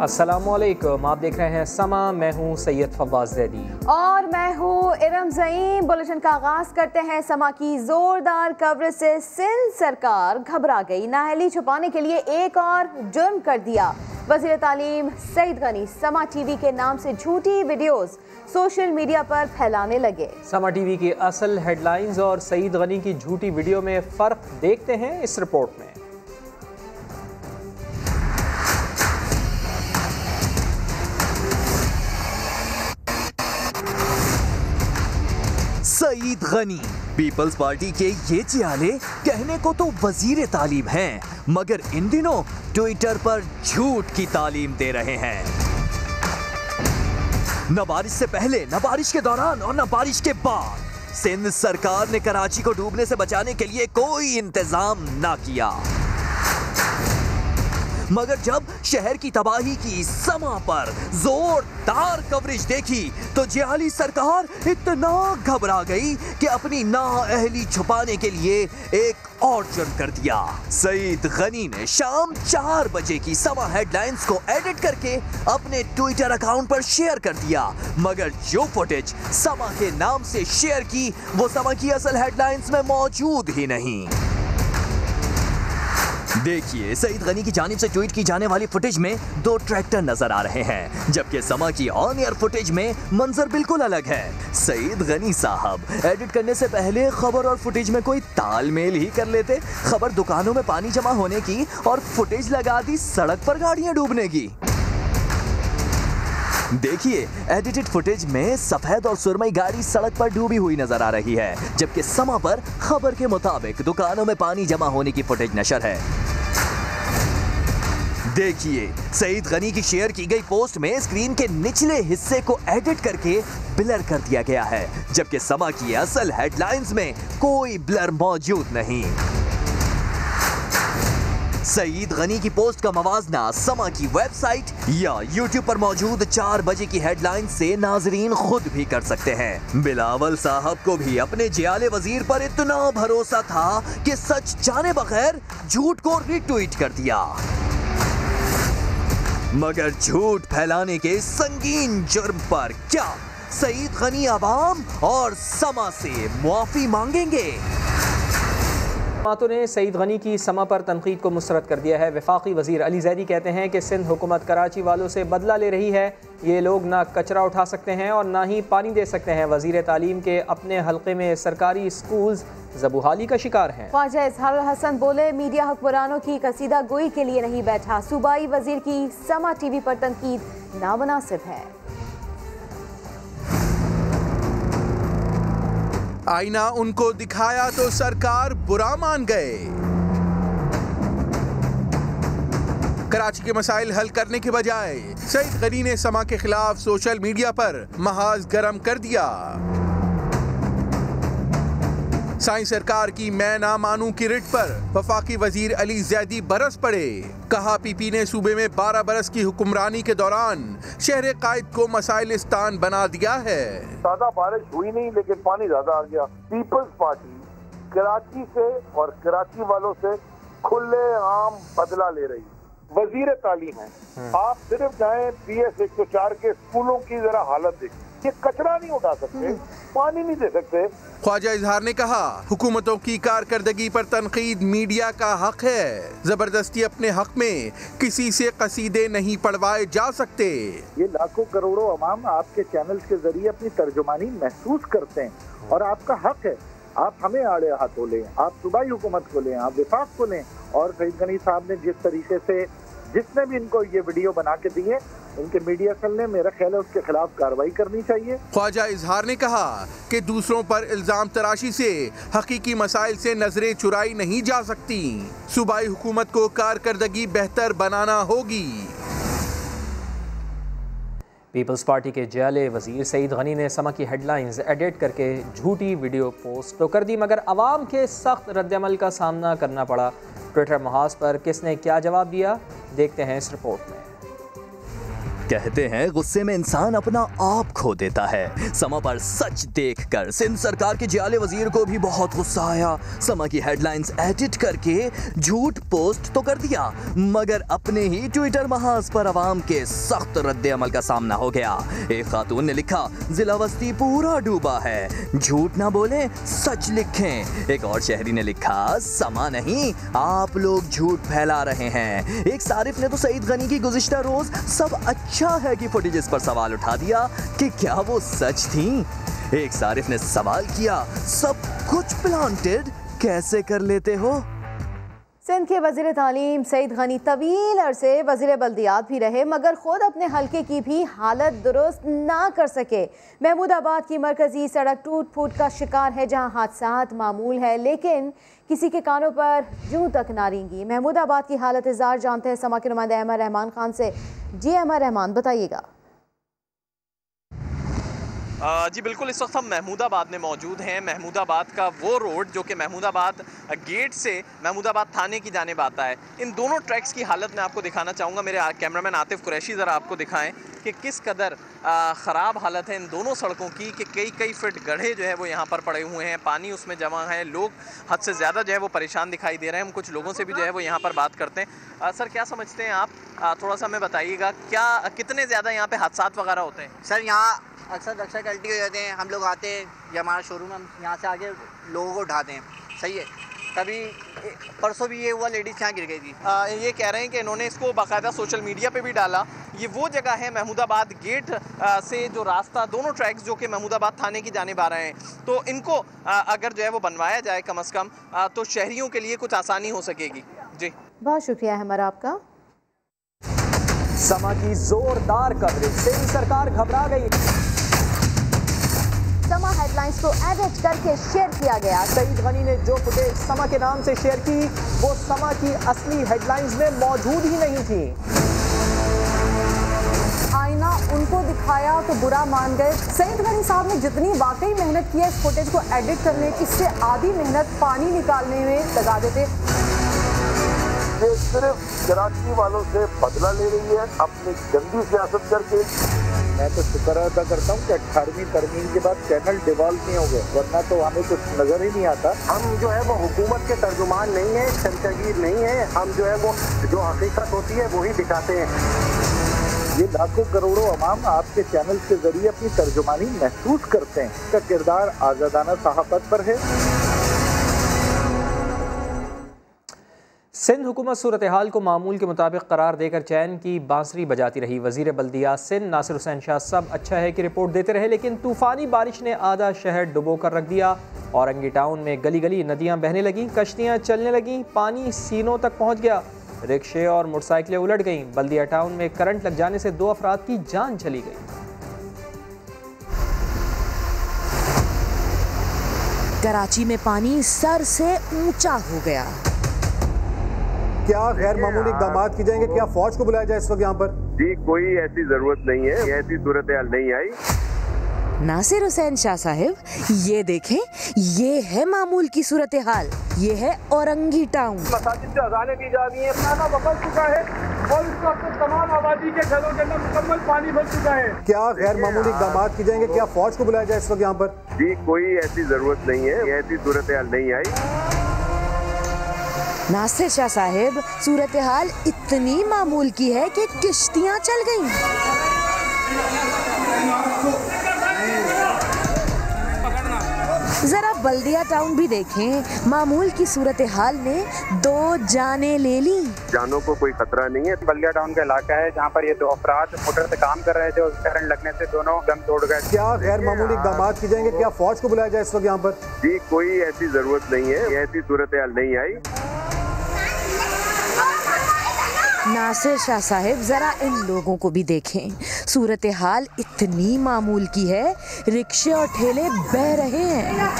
अस्सलामुअलैकुम, आप देख रहे हैं समा। मैं हूं सैयद फवाज ज़ैदी और मैं हूं इरम ज़ईं। बुलेटिन का आगाज करते हैं समा की जोरदार कवरेज से। सिंध सरकार घबरा गई, नाअहली छुपाने के लिए एक और जुर्म कर दिया। वज़ीर तालीम सईद गनी समा टीवी के नाम से झूठी वीडियोस सोशल मीडिया पर फैलाने लगे। समा टीवी की असल हेडलाइंस और सईद गनी की झूठी वीडियो में फ़र्क देखते हैं इस रिपोर्ट में। सईद गनी पीपल्स पार्टी के ये चियाले कहने को तो वजीर तालीम हैं, मगर इन दिनों ट्विटर पर झूठ की तालीम दे रहे हैं। न बारिश से पहले, न बारिश के दौरान और न बारिश के बाद सिंध सरकार ने कराची को डूबने से बचाने के लिए कोई इंतजाम ना किया, मगर जब शहर की तबाही की समा पर जोरदार कवरेज देखी तो जिहाली सरकार इतना घबरा गई कि अपनी नाअहली छुपाने के लिए एक और जुर्म कर दिया। सईद गनी ने शाम 4 बजे की समा हेडलाइंस को एडिट करके अपने ट्विटर अकाउंट पर शेयर कर दिया, मगर जो फुटेज समा के नाम से शेयर की वो समा की असल हेडलाइंस में मौजूद ही नहीं। देखिए, सईद गनी की जानिब से ट्वीट की जाने वाली फुटेज में 2 ट्रैक्टर नजर आ रहे हैं, जबकि समा की ऑन एयर फुटेज में मंजर बिल्कुल अलग है। सईद गनी साहब एडिट करने से पहले खबर और फुटेज में कोई तालमेल ही कर लेते। खबर दुकानों में पानी जमा होने की और फुटेज लगा दी सड़क पर गाड़ियां डूबने की। देखिए, एडिटेड फुटेज में सफेद और सुरमई गाड़ी सड़क पर डूबी हुई नजर आ रही है, जबकि समा पर खबर के मुताबिक दुकानों में पानी जमा होने की फुटेज नशर है। देखिए, सईद गनी की शेयर की गई पोस्ट में स्क्रीन के निचले हिस्से को एडिट करके ब्लर कर दिया गया है, जबकि समा की असल हेडलाइंस में कोई ब्लर मौजूद नहीं। सईद गनी की पोस्ट का मवाजना समा की वेबसाइट या यूट्यूब पर मौजूद 4 बजे की हेडलाइन से नाजरीन खुद भी कर सकते हैं। बिलावल साहब को भी अपने जियाले वजीर पर इतना भरोसा था कि सच जाने बगैर झूठ को रिट्वीट कर दिया, मगर झूठ फैलाने के संगीन जुर्म पर क्या सईद गनी अवाम और समा से मुआफी मांगेंगे? मातों ने सईद गनी की समा पर तनकीद को मुस्तरद कर दिया है। वफाकी वजीर अली ज़ैदी कहते हैं कि सिंध हुकूमत कराची वालों से बदला ले रही है। ये लोग ना कचरा उठा सकते हैं और ना ही पानी दे सकते हैं। वजीर तालीम के अपने हल्के में सरकारी स्कूल्स ज़बूहाली का शिकार हैं। ख्वाजा इजहार हसन बोले, मीडिया हुक्मरानों की कसीदा गोई के लिए नहीं बैठा। सूबाई वजीर की समा टीवी पर तनकीद नामुनासिब है। आईना उनको दिखाया तो सरकार बुरा मान गए। कराची के मसाइल हल करने के बजाय सईद गनी ने समा के खिलाफ सोशल मीडिया पर महाज गर्म कर दिया। साईं सरकार की मैं ना मानूं की रिट पर वफाकी वजीर अली ज़ैदी बरस पड़े। कहा, पीपी ने सूबे में 12 बरस की हुक्मरानी के दौरान शहर कायद को मसाइलिस्तान बना दिया है। ज्यादा बारिश हुई नहीं, लेकिन पानी ज्यादा आ गया। पीपल्स पार्टी कराची से और कराची वालों से खुले आम बदला ले रही। वजीर तालीम है, आप सिर्फ जाएं PS 104 के स्कूलों की जरा हालत देखें। ये कचरा नहीं उठा सकते, पानी नहीं दे सकते। ख्वाजा इजहार ने कहा, हुकूमतों की कारकर्दगी पर तनकीद मीडिया का हक है। जबरदस्ती अपने हक में किसी से कसीदे नहीं पढ़वाए जा सकते। ये लाखों करोड़ों अवाम आपके चैनल्स के जरिए अपनी तर्जुमानी महसूस करते हैं और आपका हक है। आप हमें आड़े हाथों लें, आप सूबाई हुकूमत को लें, आप विफाक को लें। और सईद गनी साहब ने जिस तरीके से जिसने भी इनको ये वीडियो बना के दिए, उनके मीडिया सेल ने, मेरा ख्याल है, उसके खिलाफ कार्रवाई करनी चाहिए। ख्वाजा इजहार ने कहा कि दूसरों पर इल्जाम तराशी से हकीकी मसाइल से नजरें चुराई नहीं जा सकती। सूबाई हुकूमत को कारकर्दगी बेहतर बनाना होगी। पीपल्स पार्टी के जियाले वजीर सईद गनी ने समा की हेडलाइंस एडिट करके झूठी वीडियो पोस्ट तो कर दी, मगर अवाम के सख्त रद्दअमल का सामना करना पड़ा। ट्विटर महाज पर किसने क्या जवाब दिया, देखते हैं इस रिपोर्ट में। कहते हैं गुस्से में इंसान अपना आप खो देता है। समा पर सच देखकर सिंध सरकार के जाले वजीर को भी बहुत गुस्सा आया। समा की हेडलाइंस एडिट करके झूठ पोस्ट तो कर दिया, मगर अपने ही ट्विटर महाज पर अवाम के सख्त रद्द अमल का सामना हो गया। एक खातून ने लिखा, जिला वस्ती पूरा डूबा है, झूठ ना बोले सच लिखें। एक और शहरी ने लिखा, समा नहीं आप लोग झूठ फैला रहे हैं। एक सारिफ ने तो सईद गनी की गुज़िश्ता रोज सब अच्छा है कि फुटेजेस पर सवाल उठा दिया कि क्या वो सच थी। एक सारिफ ने सवाल किया, सब कुछ प्लांटेड कैसे कर लेते हो? सिंध के वज़ीर तालीम सईद गनी तवील अरसे वज़ीर बल्दियात भी रहे, मगर ख़ुद अपने हल्के की भी हालत दुरुस्त ना कर सके। महमूदाबाद की मरकजी सड़क टूट फूट का शिकार है, जहां हादसात मामूल है लेकिन किसी के कानों पर जूं तक ना रेंगी। महमूदाबाद की हालत इज़ार जानते हैं समा के नुमाइंदे अहमद रहमान खान से। जी अहमद रहमान, बताइएगा। जी बिल्कुल, इस वक्त हम महमूदाबाद में मौजूद हैं। महमूदाबाद का वो रोड जो कि महमूदाबाद गेट से महमूदाबाद थाने की जानिब आता है, इन दोनों ट्रैक्स की हालत मैं आपको दिखाना चाहूँगा। मेरे कैमरामैन आतिफ कुरैशी ज़रा आपको दिखाएं कि किस कदर ख़राब हालत है इन दोनों सड़कों की, कि कई फीट गड्ढे जो है वो यहाँ पर पड़े हुए हैं, पानी उसमें जमा है, लोग हद से ज़्यादा जो है वो परेशान दिखाई दे रहे हैं। हम कुछ लोगों से भी जो है वो यहाँ पर बात करते हैं। सर, क्या समझते हैं आप, थोड़ा सा हमें बताइएगा, क्या कितने ज़्यादा यहाँ पे हादसात वगैरह होते हैं? सर, यहाँ अक्सर गलती हो जाते हैं। हम लोग आते हैं, ये हमारा शोरूम, हम यहाँ से आगे लोगों को उठाते हैं, सही है। कभी परसों भी ये हुआ, लेडीज़ यहाँ गिर गई थी। ये कह रहे हैं कि इन्होंने इसको बाकायदा सोशल मीडिया पे भी डाला। ये वो जगह है महमूदाबाद गेट से जो रास्ता, दोनों ट्रैक्स जो कि महमूदाबाद थाने की जानिब आ रहे हैं, तो इनको अगर जो है वो बनवाया जाए कम से कम, तो शहरियों के लिए कुछ आसानी हो सकेगी। जी बहुत शुक्रिया है हमारा आपका। समा की जोरदार कवरेज, सिंध सरकार घबरा गई। समा हेडलाइंस को एडिट करके शेयर किया गया। सईद गनी ने जो फुटेज समा के नाम से शेयर की वो समा की असली हेडलाइंस में मौजूद ही नहीं थी। आईना उनको दिखाया तो बुरा मान गए। सईद गनी साहब ने जितनी वाकई मेहनत की है इस फुटेज को एडिट करने की, इससे आधी मेहनत पानी निकालने में लगा देते। ये सिर्फ कराची वालों से बदला ले रही है अपनी गंदी सियासत करके। मैं तो शुक्र अदा करता हूँ कि 18वीं तरमीम के बाद चैनल डिवॉल्व नहीं हो गए, वरना तो हमें कुछ नजर ही नहीं आता। हम जो है वो हुकूमत के तर्जुमान नहीं है, शमशगीर नहीं है। हम जो है वो जो हकीकत होती है वही दिखाते हैं। ये लाखों करोड़ों अवाम आपके चैनल के जरिए अपनी तर्जुमानी महसूस करते हैं। इसका किरदार आज़ादाना सहाफत पर है। सिंध हुकूमत सूरत हाल को मामूल के मुताबिक करार देकर चैन की बांसुरी बजाती रही। वज़ीर बल्दियात सिंध नासिर हुसैन शाह सब अच्छा है कि रिपोर्ट देते रहे, लेकिन तूफ़ानी बारिश ने आधा शहर डुबो कर रख दिया। औरंगी टाउन में गली गली नदियाँ बहने लगीं, कश्तियाँ चलने लगीं, पानी सीनों तक पहुँच गया, रिक्शे और मोटरसाइकिलें उलट गईं। बल्दिया टाउन में करंट लग जाने से 2 अफराद की जान चली गई। कराची में पानी सर से ऊंचा हो गया। क्या गैर मामूली इक़दाम की जाएंगे? क्या फौज को बुलाया जाए इस वक्त यहाँ पर? जी कोई ऐसी जरूरत नहीं है, ऐसी सूरत हाल नहीं आई। नासिर हुसैन शाह साहिब, ये देखें, ये है मामूल की सूरत हाल, ये है औरंगी टाउन। मसाजिद से अज़ानें दी जा रही हैं, खाना बदल चुका है और इस वक्त तमाम आबादी के घरों के अंदर मुकम्मल पानी भर चुका है। क्या गैर मामूली इक़दाम की जाएंगे? क्या फौज को बुलाया जाए इस वक्त यहाँ पर? जी कोई ऐसी जरूरत नहीं है, ऐसी सूरत हाल नहीं आई। नासिर शाह साहिब, सूरत हाल इतनी मामूल की है कि किश्तियां चल गईं। जरा बल्दिया टाउन भी देखें, मामूल की सूरत हाल ने 2 जानें ले ली। जानों को कोई खतरा नहीं है। बल्दिया टाउन का इलाका है जहाँ पर ये 2 अफराद मोटर से काम कर रहे थे और करंट लगने से दोनों दम तोड़ गए। क्या गैर मामूली इक़दाम की जाएंगे? क्या फौज को बुलाया जाए इस वक्त यहाँ पर? जी कोई ऐसी जरूरत नहीं है, ऐसी सूरत हाल नहीं आई। नासिर शाह साहिब, जरा इन लोगों को भी देखें, सूरत हाल इतनी मामूल की है, रिक्शे और ठेले बह रहे हैं।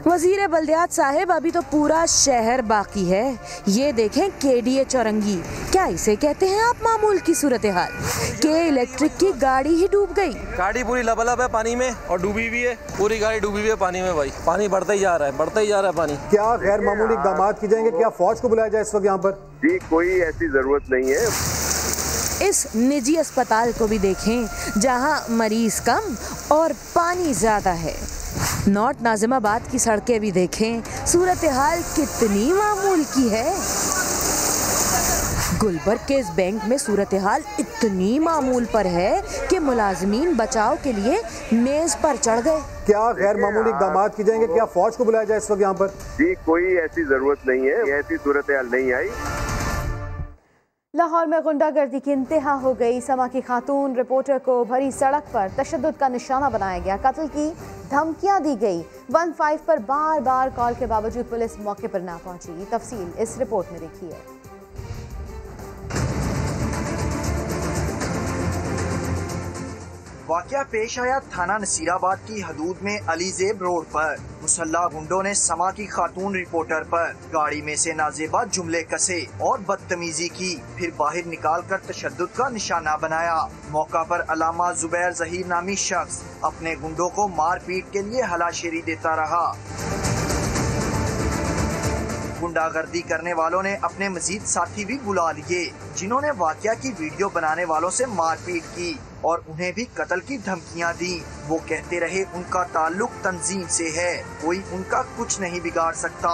वजीर बल्दियात साहिब, अभी तो पूरा शहर बाकी है। ये देखें KDA चौरंगी, क्या इसे कहते हैं आप मामूल की सूरत हाल? के इलेक्ट्रिक की गाड़ी ही डूब गई। गाड़ी पूरी लबालब है पानी में और डूबी भी है, पूरी गाड़ी डूबी हुई है पानी में। भाई पानी बढ़ता ही जा रहा है, बढ़ता ही जा रहा है पानी। क्या गैर मामूली इक़दाम की जाएंगे? क्या फौज को बुलाया जाए इस वक्त यहाँ पर? जी कोई ऐसी जरूरत नहीं है। इस निजी अस्पताल को भी देखें जहां मरीज कम और पानी ज़्यादा है। नॉर्थ नाजिमाबाद की सड़कें भी देखें, सूरत हाल कितनी मामूल की है। गुलबर्ग के इस बैंक में सूरत हाल इतनी मामूल पर है कि मुलाजमीन बचाव के लिए मेज पर चढ़ गए। क्या गैर मामूली इक़दाम किए जाएंगे? क्या फौज को बुलाया जाए इस वक्त यहाँ पर? जी कोई ऐसी जरूरत नहीं है, ऐसी सूरत हाल नहीं आई। लाहौर में गुंडागर्दी की इंतहा हो गई। समा की खातून रिपोर्टर को भरी सड़क पर तशद्दुद का निशाना बनाया गया, कत्ल की धमकियां दी गई। 15 पर बार बार कॉल के बावजूद पुलिस मौके पर ना पहुंची। तफसील इस रिपोर्ट में देखिए। वाकया पेश आया थाना नसीराबाद की हदूद में अलीजेब रोड पर। मुसल्ला गुंडों ने समा की खातून रिपोर्टर पर गाड़ी में से नाजेबा जुमले कसे और बदतमीजी की, फिर बाहर निकालकर तशद्दुद का निशाना बनाया। मौका पर अलामा जुबैर जहीर नामी शख्स अपने गुंडों को मार पीट के लिए हलाशेरी देता रहा। गुंडागर्दी करने वालों ने अपने मजीद साथी भी बुला लिए, जिन्होंने वाकया की वीडियो बनाने वालों से मारपीट की और उन्हें भी कत्ल की धमकियां दी। वो कहते रहे उनका ताल्लुक तंजीम से है, कोई उनका कुछ नहीं बिगाड़ सकता।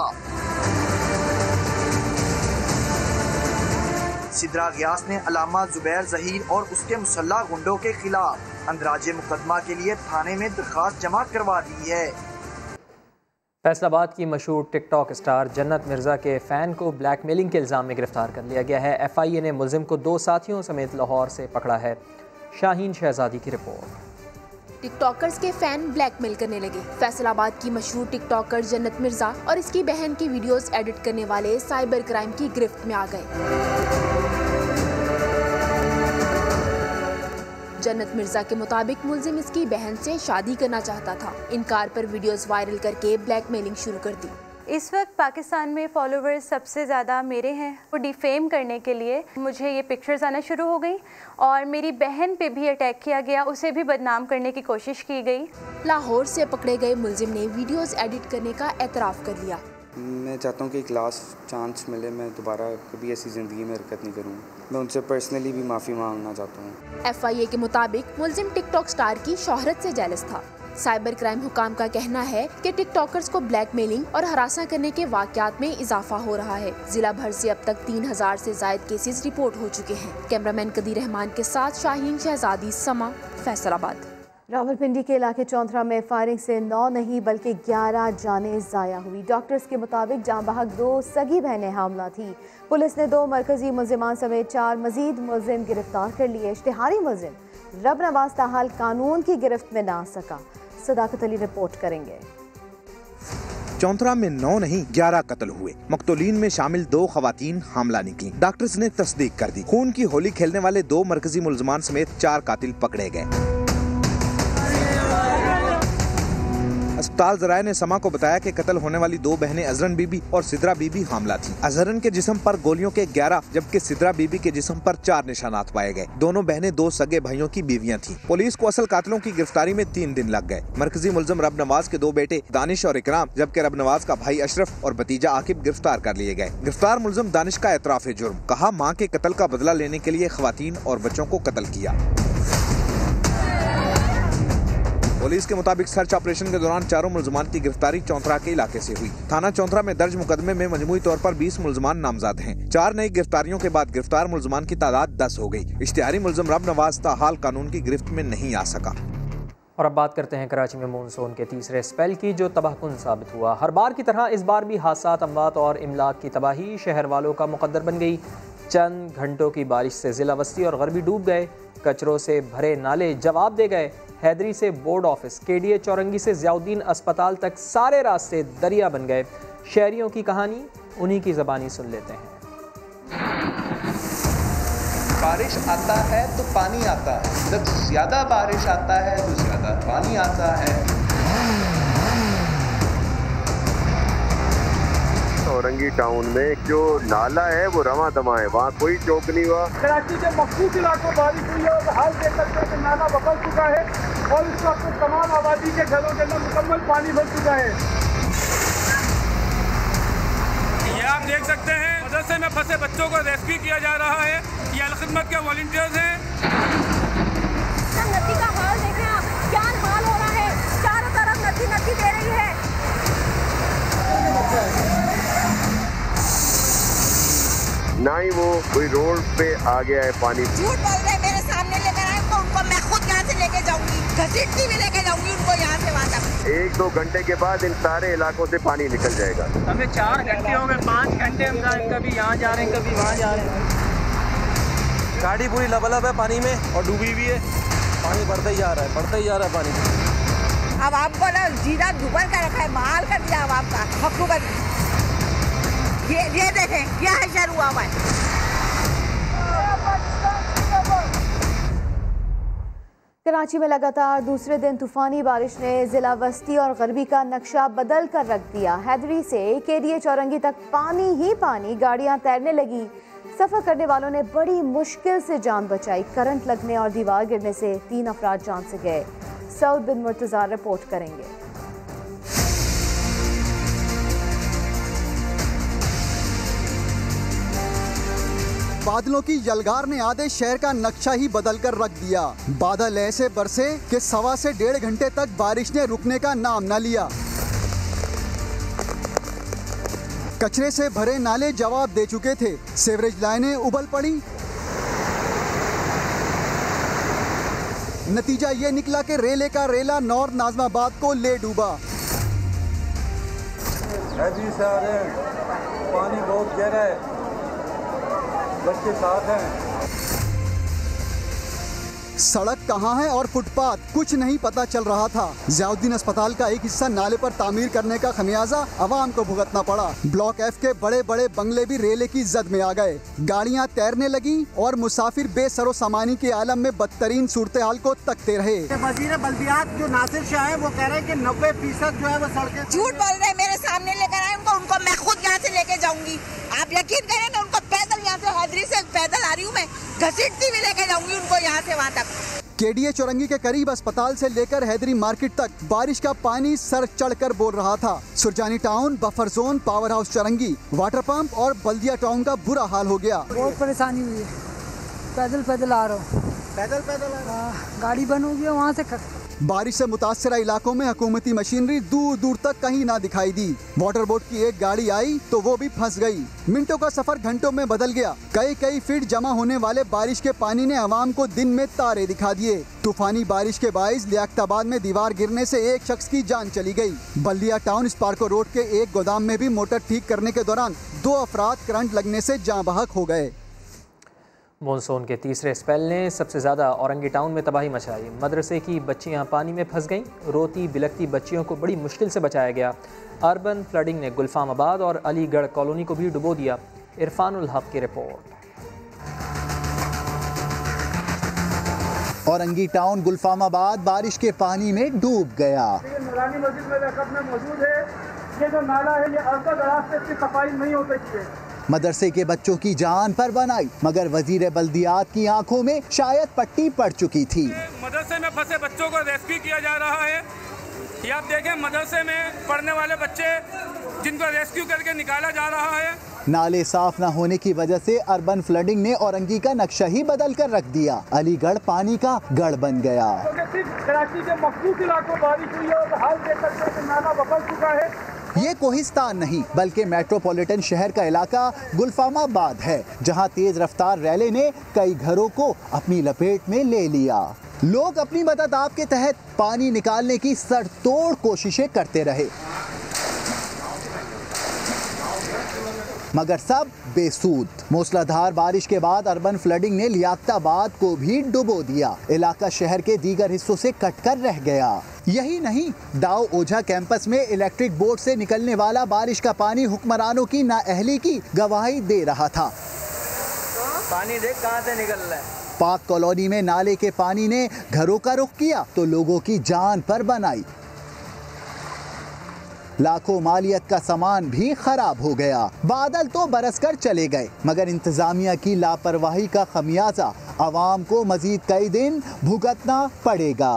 सिद्रा गयास ने अलामा जुबैर जहीर और उसके मुसल्ला गुंडों के खिलाफ अंदराजे मुकदमा के लिए थाने में दरखास्त जमा करवा दी है। फैसलाबाद की मशहूर टिकटॉक स्टार जन्नत मिर्ज़ा के फ़ैन को ब्लैकमेलिंग के इल्ज़ाम में गिरफ्तार कर लिया गया है। FIA ने मुलजिम को 2 साथियों समेत लाहौर से पकड़ा है। शाहीन शहजादी की रिपोर्ट। टिकटॉकर्स के फैन ब्लैकमेल करने लगे। फैसलाबाद की मशहूर टिकटॉकर जन्नत मिर्जा और इसकी बहन की वीडियोस एडिट करने वाले साइबर क्राइम की गिरफ्त में आ गए। जन्नत मिर्जा के मुताबिक मुलजिम इसकी बहन से शादी करना चाहता था। इनकार पर वीडियोस वायरल करके ब्लैकमेलिंग शुरू कर दी। इस वक्त पाकिस्तान में फॉलोवर्स सबसे ज़्यादा मेरे हैं। वो डिफेम करने के लिए मुझे ये पिक्चर्स आना शुरू हो गई और मेरी बहन पे भी अटैक किया गया, उसे भी बदनाम करने की कोशिश की गई। लाहौर से पकड़े गए मुलजिम ने वीडियोस एडिट करने का एतराफ़ कर लिया। मैं चाहता हूँ कि एक लास्ट चांस मिले, मैं दोबारा कभी ऐसी ज़िंदगी में हरकत नहीं करूँगा। मैं उनसे पर्सनली भी माफ़ी मांगना चाहता हूँ। FIA के मुताबिक मुलजिम टिकटॉक स्टार की शोहरत से जेलस था। साइबर क्राइम हुकाम का कहना है कि टिकटॉकर्स को ब्लैकमेलिंग और हरासा करने के वाकयात में इजाफा हो रहा है। जिला भर से अब तक 3000 से ज्यादा केसेस रिपोर्ट हो चुके हैं। कैमरामैन कदीर रहमान के साथ शाहीन शहजादी, समा, फैसलाबाद। रावलपिंडी के इलाके चौंथरा में फायरिंग से 9 नहीं बल्कि 11 जानें ज़ाया हुई। डॉक्टर्स के मुताबिक जाँ बहक 2 सगी बहनें हामला थी। पुलिस ने 2 मरकजी मुलजिमान समेत 4 मजीद मुलजिम गिरफ्तार कर लिए। इश्तिहारी मुलजिम रब नवाज ताहाल कानून की गिरफ्त में ना आ सका। सदाकत अली रिपोर्ट करेंगे। चौंथरा में 9 नहीं 11 कत्ल हुए। मकतूलीन में शामिल 2 खवातीन हामला निकली। डॉक्टर्स ने तस्दीक कर दी। खून की होली खेलने वाले 2 मरकजी मुलजमान समेत 4 कातिल पकड़े गए। अस्पताल जराये ने समा को बताया कि कत्ल होने वाली 2 बहनें अजरन बीबी और सिद्रा बीबी हामला थी। अजरन के जिस्म पर गोलियों के 11 जबकि सिद्रा बीबी के जिस्म पर 4 निशानात पाए गए। दोनों बहनें 2 सगे भाइयों की बीवियां थीं। पुलिस को असल कातिलों की गिरफ्तारी में 3 दिन लग गए। मरकजी मुलजिम रब नवाज के 2 बेटे दानिश और इकराम जबकि रब नवाज का भाई अशरफ और भतीजा आकिब गिरफ्तार कर लिए गए। गिरफ्तार मुलजिम दानिश का एतराफ़ जुर्म, कहा माँ के कत्ल का बदला लेने के लिए खवातीन और बच्चों को कत्ल किया। पुलिस के मुताबिक सर्च ऑपरेशन के दौरान 4 मुलजमान की गिरफ्तारी चौंथरा के इलाके से हुई। थाना चौंथरा में दर्ज मुकदमे में मजमूई तौर पर 20 मुलजमान नामजद हैं। 4 नई गिरफ्तारियों के बाद गिरफ्तार मुलजमान की तादाद 10 हो गई। इश्तिहारी मुलजिम रब नवाज ताहाल कानून की गिरफ्त में नहीं आ सका। और अब बात करते हैं कराची में मानसून के तीसरे स्पेल की, जो तबाहकुन साबित हुआ। हर बार की तरह इस बार भी हादसात, अमवात और इमलाक की तबाही शहर वालों का मुकद्दर बन गई। चंद घंटों की बारिश से जिला वस्ती और गरबी डूब गए। कचरों से भरे नाले जवाब दे गए। हैदरी से बोर्ड ऑफिस, KDA चौरंगी से ज़ियाउद्दीन अस्पताल तक सारे रास्ते दरिया बन गए। शहरियों की कहानी उन्हीं की ज़बानी सुन लेते हैं। बारिश आता है तो पानी आता है, जब ज़्यादा बारिश आता है तो ज़्यादा पानी आता है। चौरंगी टाउन में जो नाला है वो रमा दमा है, वहाँ कोई चौक नहीं हुआ। कराची के मखसूस इलाकों बारिश हुई है और हाल देख सकते हैं कि नाला बदल चुका है और इस वक्त तमाम आबादी के घरों के अंदर मुकम्मल पानी भर चुका है। ये आप देख सकते हैं मदरसे में फंसे बच्चों को रेस्क्यू किया जा रहा है। ये अलखिदमत के वॉलंटियर्स हैं। नदी का हाल देखें आप, क्या हाल हो रहा है, चारों तरफ नदी नदी दे रही है। ना ही वो कोई रोड पे आ गया है पानी। झूठ बोल रहे, मेरे सामने लेकर आए उनको मैं खुद यहाँ से लेके जाऊंगी, घसीटती भी लेके जाऊंगी उनको यहाँ से वहाँ तक। 1-2 घंटे के बाद इन सारे इलाकों से पानी निकल जाएगा। हमें 4 घंटे हो गए, 5 घंटे हम कभी यहाँ जा रहे हैं, कभी वहाँ जा रहे हैं। गाड़ी पूरी लबालब है पानी में और डूबी भी है। पानी बढ़ता ही जा रहा है, बढ़ता ही जा रहा है पानी। अब आपको ना जीरा दुबल कर रखा है, बहाल कर दिया अब आपका अक्टूबर। ये देखें, क्या है शर हुआ हुआ है। कराची में लगातार दूसरे दिन तूफानी बारिश ने जिला वस्ती और गरबी का नक्शा बदल कर रख दिया। हैदरी से केडीए चौरंगी तक पानी ही पानी, गाड़ियां तैरने लगी। सफर करने वालों ने बड़ी मुश्किल से जान बचाई। करंट लगने और दीवार गिरने से 3 अफराद जान से गए। सऊद बिन मुर्तजा रिपोर्ट करेंगे। बादलों की यलगार ने आधे शहर का नक्शा ही बदल कर रख दिया। बादल ऐसे बरसे कि 1.25 से 1.5 घंटे तक बारिश ने रुकने का नाम न लिया। कचरे से भरे नाले जवाब दे चुके थे, सीवरेज लाइनें उबल पड़ी। नतीजा ये निकला कि रेले का रेला नॉर्थ नाजमाबाद को ले डूबा। हैदरी से आ रहे हैं, पानी बहुत गहरा है, बच्चे साथ हैं। सड़क कहाँ है और फुटपाथ कुछ नहीं पता चल रहा था। ज़ियाउद्दीन अस्पताल का एक हिस्सा नाले पर तामीर करने का खमियाजा अवाम को भुगतना पड़ा। ब्लॉक एफ के बड़े बड़े बंगले भी रेले की जद में आ गए। गाड़ियाँ तैरने लगी और मुसाफिर बेसरो सामानी के आलम में बदतरीन सूरत हाल को तकते रहे। वजीर बल्दियात जो नासिर शाह है वो कह रहे हैं कि 90% जो है वो सड़कें। झूठ बोल रहे, मेरे सामने लेकर आए उनको मैं खुद यहाँ से लेके जाऊंगी। आप यकीन करें ना, उनको पैदल यहाँ से हैदरी से पैदल आ रही हूँ मैं, घसीटती भी लेके जाऊंगी उनको यहाँ से वहाँ तक। केडीए चौरंगी के करीब अस्पताल से लेकर हैदरी मार्केट तक बारिश का पानी सर चढ़कर बोल रहा था। Surjani town, buffer zone, power house Chaurangi, water pump और बल्दिया टाउन का बुरा हाल हो गया। बहुत परेशानी हुई है, पैदल आ रहा हूँ, पैदल आ रहा, गाड़ी बंद हो गया वहाँ से। बारिश से मुतासरा इलाकों में हुकूमती मशीनरी दूर दूर तक कहीं ना दिखाई दी। वाटर बोट की एक गाड़ी आई तो वो भी फंस गई। मिनटों का सफर घंटों में बदल गया। कई फीट जमा होने वाले बारिश के पानी ने अवाम को दिन में तारे दिखा दिए। तूफानी बारिश के बाइस लियाकताबाद में दीवार गिरने से एक शख्स की जान चली गई। बल्दिया टाउन स्पार्को रोड के एक गोदाम में भी मोटर ठीक करने के दौरान 2 अफराद करंट लगने से जाँ बहक हो गए। मॉनसून के तीसरे स्पेल ने सबसे ज़्यादा औरंगी टाउन में तबाही मचाई। मदरसे की बच्चियां पानी में फंस गईं। रोती बिलखती बच्चियों को बड़ी मुश्किल से बचाया गया। अर्बन फ्लडिंग ने गुलफामाबाद और अलीगढ़ कॉलोनी को भी डुबो दिया। इरफानुल हक की रिपोर्ट। औरंगी टाउन गुलफामाबाद बारिश के पानी में डूब गया। नूरानी मस्जिद में मौजूद है। ये जो नाला है ये अर्का दराज से इसकी सफाई नहीं हो सकी है। मदरसे के बच्चों की जान पर बनाई, मगर वजीर बल्दियात की आंखों में शायद पट्टी पड़ चुकी थी। मदरसे में फंसे बच्चों को रेस्क्यू किया जा रहा है। ये आप देखें, मदरसे में पढ़ने वाले बच्चे जिनको रेस्क्यू करके निकाला जा रहा है। नाले साफ न होने की वजह से अर्बन फ्लडिंग ने औरंगी का नक्शा ही बदल कर रख दिया। अलीगढ़ पानी का गढ़ बन गया। कराची के मखसूस इलाकों में बारिश हुई है और हाल देख सकते हैं कि नाला बदल चुका है। ये कोहिस्तान नहीं बल्कि मेट्रोपॉलिटन शहर का इलाका गुलफामाबाद है, जहां तेज रफ्तार रैले ने कई घरों को अपनी लपेट में ले लिया। लोग अपनी मदद आप के तहत पानी निकालने की सड़तोड़ कोशिशें करते रहे, मगर सब बेसूद। मूसलाधार बारिश के बाद अर्बन फ्लडिंग ने लियाकताबाद को भी डुबो दिया। इलाका शहर के दीगर हिस्सों से कटकर रह गया। यही नहीं, दाऊ ओझा कैंपस में इलेक्ट्रिक बोट से निकलने वाला बारिश का पानी हुक्मरानों की नाअहली की गवाही दे रहा था। पानी देख कहां से निकल रहा है। पाक कॉलोनी में नाले के पानी ने घरों का रुख किया तो लोगों की जान पर बनाई। लाखों मालियत का सामान भी खराब हो गया। बादल तो बरसकर चले गए, मगर इंतजामिया की लापरवाही का खमियाजा आवाम को मजीद कई दिन भुगतना पड़ेगा।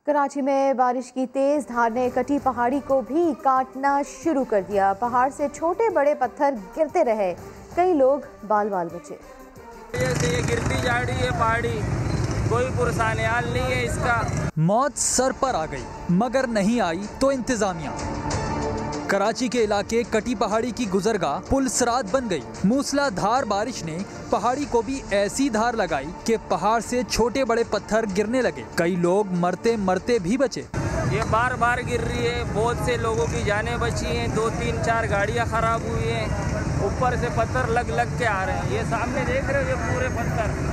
कराची में बारिश की तेज धार ने कटी पहाड़ी को भी काटना शुरू कर दिया। पहाड़ से छोटे बड़े पत्थर गिरते रहे, कई लोग बाल बाल बचे। ये गिरती जा रही है पहाड़ी, कोई पुरसानियाल नहीं है इसका। मौत सर पर आ गई मगर नहीं आई तो इंतजामिया। कराची के इलाके कटी पहाड़ी की गुजरगाह पुलसरात बन गई। मूसलाधार बारिश ने पहाड़ी को भी ऐसी धार लगाई कि पहाड़ से छोटे बड़े पत्थर गिरने लगे, कई लोग मरते मरते भी बचे। ये बार बार गिर रही है, बहुत से लोगों की जानें बची हैं, 2-3-4 गाड़ियां खराब हुई हैं। ऊपर से पत्थर लग के आ रहे हैं, ये सामने देख रहे हो ये पूरे पत्थर,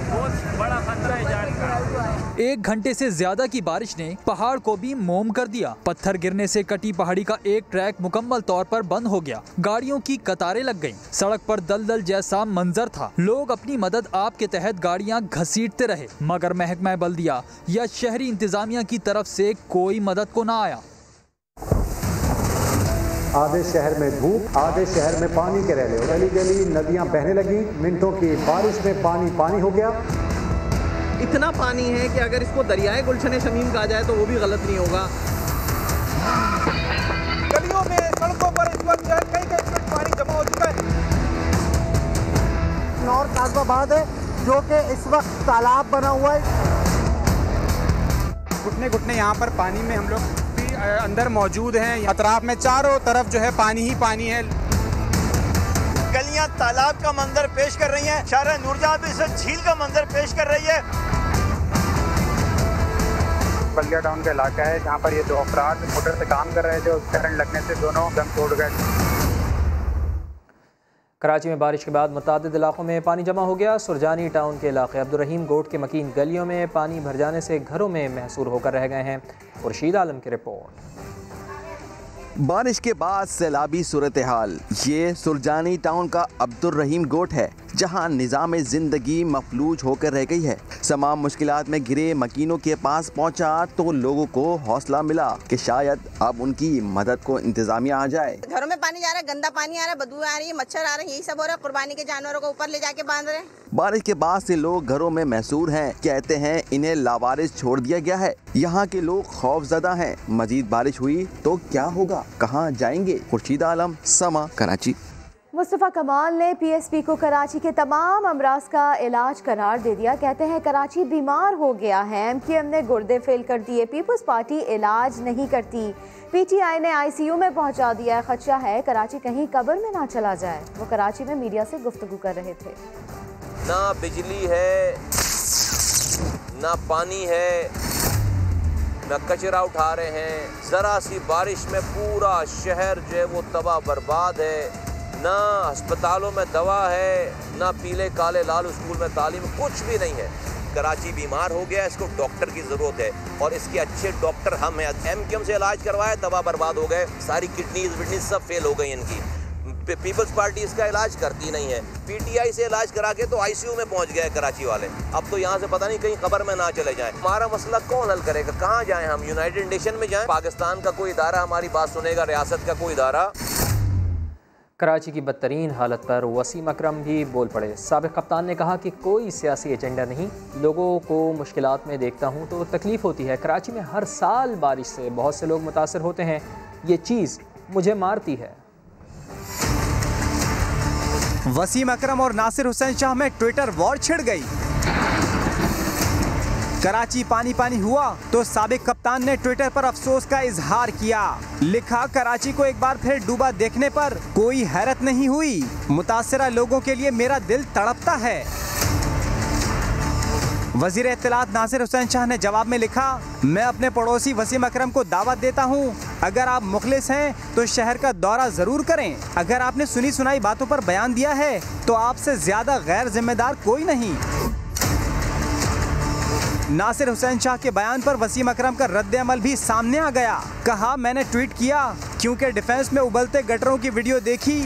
बहुत बड़ा खतरा है जान का। 1 घंटे से ज्यादा की बारिश ने पहाड़ को भी मोम कर दिया। पत्थर गिरने से कटी पहाड़ी का एक ट्रैक मुकम्मल तौर पर बंद हो गया, गाड़ियों की कतारें लग गईं। सड़क पर दलदल जैसा मंजर था। लोग अपनी मदद आप के तहत गाड़ियां घसीटते रहे, मगर महकमा बल्दिया या शहरी इंतजामिया की तरफ से कोई मदद को न आया। आधे शहर में धूप, आधे शहर में पानी के रैले, गली गली नदियां बहने लगी। मिनटों की बारिश में पानी पानी हो गया। इतना पानी है कि अगर इसको दरियाए गुलशन शमीम कहा जाए तो वो भी गलत नहीं होगा। गलियों में, सड़कों पर इस वक्त जो है कई फुट पानी जमा हो चुका है। नॉर्थ आजमाबाद है जो कि इस वक्त तालाब बना हुआ है। घुटने घुटने यहाँ पर पानी में हम लोग अंदर मौजूद हैं। अतराफ में चारों तरफ जो है पानी ही पानी है। गलियां तालाब का मंजर पेश कर रही हैं। शाहरा नूरजहां भी इसे झील का मंजर पेश कर रही है। बल्दिया टाउन का इलाका है जहाँ पर ये 2 अफराद मोटर से काम कर रहे थे, करंट लगने से दोनों दम तोड़ गए। कराची में बारिश के बाद मुतादिद इलाकों में पानी जमा हो गया। सुरजानी टाउन के इलाके अब्दुर्रहीम गोट के मकीन गलियों में पानी भर जाने से घरों में महसूर होकर रह गए हैं। खुर्शीद आलम की रिपोर्ट। बारिश के बाद सैलाबी सूरत हाल। ये सुरजानी टाउन का अब्दुर्रहीम गोट है जहां निज़ाम ज़िंदगी मफलूज होकर रह गई है। तमाम मुश्किलात में घिरे मकीनों के पास पहुंचा तो लोगों को हौसला मिला कि शायद अब उनकी मदद को इंतजामिया आ जाए। घरों में पानी जा रहा है, गंदा पानी आ रहा है, बदबू आ रही है, मच्छर आ रहे हैं, यही सब हो रहा है। कुर्बानी के जानवरों को ऊपर ले जाके बांध रहे हैं। बारिश के बाद से लोग घरों में महसूर हैं। कहते हैं इन्हें लावारिस छोड़ दिया गया है। यहाँ के लोग खौफजदा हैं। मजीद बारिश हुई तो क्या होगा, कहाँ जाएंगे? खुर्शीद आलम, समा, कराची। मुस्तफ़ा कमाल ने पीएसपी को कराची के तमाम अमराज का इलाज करार दे दिया। कहते हैं कराची बीमार हो गया है, एमक्यूएम ने गुर्दे फेल कर दिए, पीपल्स पार्टी इलाज नहीं करती, पीटीआई ने आईसीयू में पहुंचा दिया। खदशा है कराची कहीं कब्र में ना चला जाए। वो कराची में मीडिया से गुफ्तगू कर रहे थे। ना बिजली है, ना पानी है, ना कचरा उठा रहे हैं। ज़रा सी बारिश में पूरा शहर जो है वो तबाह बर्बाद है। ना अस्पतालों में दवा है, ना पीले काले लाल स्कूल में तालीम, कुछ भी नहीं है। कराची बीमार हो गया, इसको डॉक्टर की ज़रूरत है और इसके अच्छे डॉक्टर हम हैं। एमक्यूएम से इलाज करवाए, तबाह बर्बाद हो गए, सारी किडनीज सब फेल हो गई इनकी। पीपल्स पार्टी इसका इलाज करती नहीं है। पीटीआई से इलाज करा के तो आईसीयू में पहुंच गए कराची वाले। अब तो यहाँ से पता नहीं कहीं कब्र में ना चले जाएं। हमारा मसला कौन हल करेगा? कहाँ जाएं हम? यूनाइटेड नेशन में जाएं? पाकिस्तान का कोई इदारा हमारी बात सुनेगा? रियासत का कोई इदारा? कराची की बदतरीन हालत पर वसीम अकरम भी बोल पड़े। साबिक कप्तान ने कहा कि कोई सियासी एजेंडा नहीं, लोगों को मुश्किलात में देखता हूँ तो तकलीफ़ होती है। कराची में हर साल बारिश से बहुत से लोग मुतासर होते हैं, ये चीज़ मुझे मारती है। वसीम अकरम और नासिर हुसैन शाह में ट्विटर वॉर छिड़ गई। कराची पानी पानी हुआ तो साबिक कप्तान ने ट्विटर पर अफसोस का इजहार किया। लिखा, कराची को एक बार फिर डूबा देखने पर कोई हैरत नहीं हुई, मुतासरा लोगों के लिए मेरा दिल तड़पता है। वजीर इत्तलात नासिर हुसैन शाह ने जवाब में लिखा, मैं अपने पड़ोसी वसीम अकरम को दावत देता हूँ, अगर आप मुखलिस हैं तो शहर का दौरा जरूर करें। अगर आपने सुनी सुनाई बातों पर बयान दिया है तो आपसे ज्यादा गैर जिम्मेदार कोई नहीं। नासिर हुसैन शाह के बयान पर वसीम अकरम का रद्द अमल भी सामने आ गया। कहा, मैंने ट्वीट किया क्योंकि डिफेंस में उबलते गटरों की वीडियो देखी।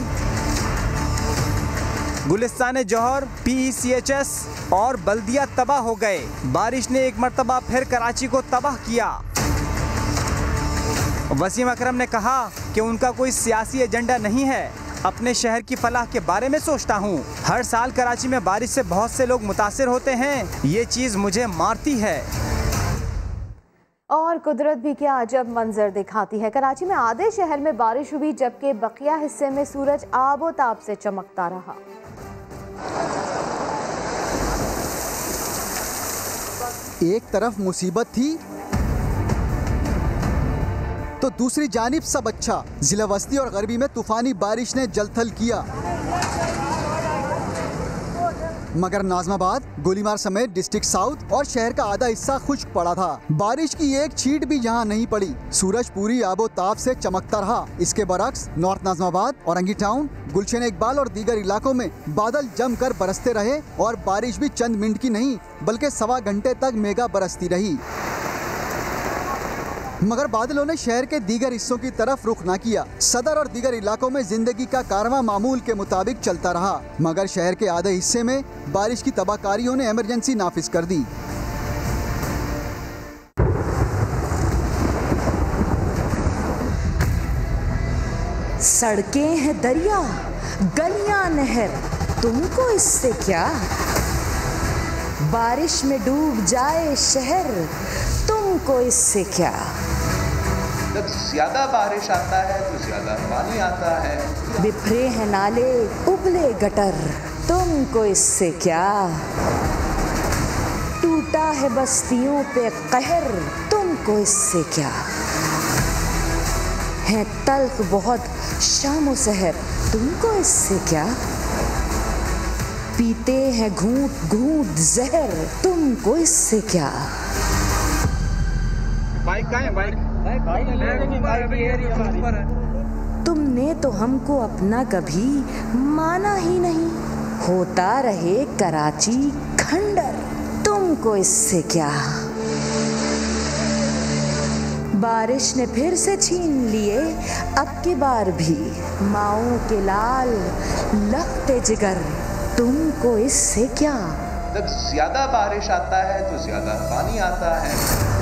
गुलिस्तान जौहर, PECHS और बल्दिया तबाह हो गए। बारिश ने एक मर्तबा फिर कराची को तबाह किया। वसीम अकरम ने कहा कि उनका कोई सियासी एजेंडा नहीं है, अपने शहर की फलाह के बारे में सोचता हूँ। हर साल कराची में बारिश से बहुत से लोग मुतासिर होते हैं, ये चीज़ मुझे मारती है। और कुदरत भी क्या अजब मंजर दिखाती है। कराची में आधे शहर में बारिश हुई जबकि बकिया हिस्से में सूरज आबोताब से चमकता रहा। एक तरफ मुसीबत थी तो दूसरी जानिब सब अच्छा। जिला वस्ती और गरबी में तूफानी बारिश ने जलथल किया, मगर नाजमाबाद, गोलीमार समेत डिस्ट्रिक्ट साउथ और शहर का आधा हिस्सा खुश्क पड़ा था। बारिश की एक छींट भी यहाँ नहीं पड़ी। सूरज पूरी आबोताब से चमकता रहा। इसके बरक्स नॉर्थ नाजमाबाद, औरंगी टाउन, गुलशन इकबाल और दीगर इलाकों में बादल जमकर बरसते रहे और बारिश भी चंद मिनट की नहीं बल्कि सवा घंटे तक मेगा बरसती रही। मगर बादलों ने शहर के दीगर हिस्सों की तरफ रुख न किया। सदर और दीगर इलाकों में जिंदगी का कारवां मामूल के मुताबिक चलता रहा, मगर शहर के आधे हिस्से में बारिश की तबाहकारियों ने इमरजेंसी नाफिज कर दी। सड़कें हैं दरिया, गलियां नहर, तुमको इससे क्या? बारिश में डूब जाए शहर, तुमको इससे क्या? जब ज्यादा बारिश आता है तो ज्यादा पानी आता है। बिखरे हैं नाले, उबले गटर, तुमको इससे क्या? टूटा है बस्तियों पे कहर, तुमको इससे क्या? है तल्ख बहुत शाम सहर, तुमको इससे क्या? पीते हैं घूंट घूंट जहर, तुमको इससे क्या? बाइक कहाँ है? बाइक तुमने तो हमको अपना कभी माना ही नहीं। होता रहे कराची खंडर, तुमको इससे क्या? बारिश ने फिर से छीन लिए अब की बार भी माओं के लाल लखते जिगर, तुमको इससे क्या? जब ज्यादा बारिश आता है तो ज्यादा पानी आता है।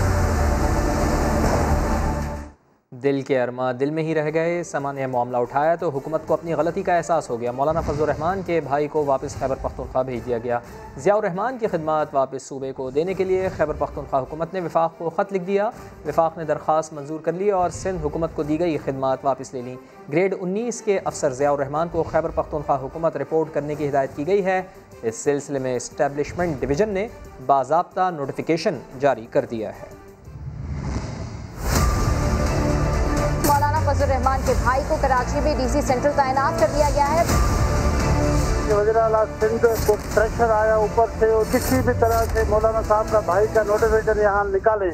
दिल के अरमा दिल में ही रह गए। समा ने मामला उठाया तो हुकूमत को अपनी गलती का एहसास हो गया। मौलाना फजलुर रहमान के भाई को वापस खैबर पख्तूनख्वा भेज दिया गया। ज़ियाउर रहमान की खिदमत वापस सूबे को देने के लिए खैबर पख्तूनख्वा हुकूमत ने वफाक को ख़त लिख दिया। वफाक ने दरख्वास्त मंजूर कर ली और सिंध हुकूमत को दी गई खिदमत वापस ले ली। ग्रेड 19 के अफसर ज़ियाउर रहमान को खैबर पख्तूनख्वा हुकूमत रिपोर्ट करने की हिदायत की गई है। इस सिलसिले में इस्टेब्लिशमेंट डिवीज़न ने बाज़ाब्ता नोटिफिकेशन जारी कर दिया है। मौलाना फजलुर रहमान के भाई को कराची में डीसी सेंट्रल तैनात कर दिया गया है। वज़ीर आला सिंध को प्रेशर आया ऊपर से और किसी भी तरह से मौलाना साहब का भाई का नोटिफिकेशन यहाँ निकाले।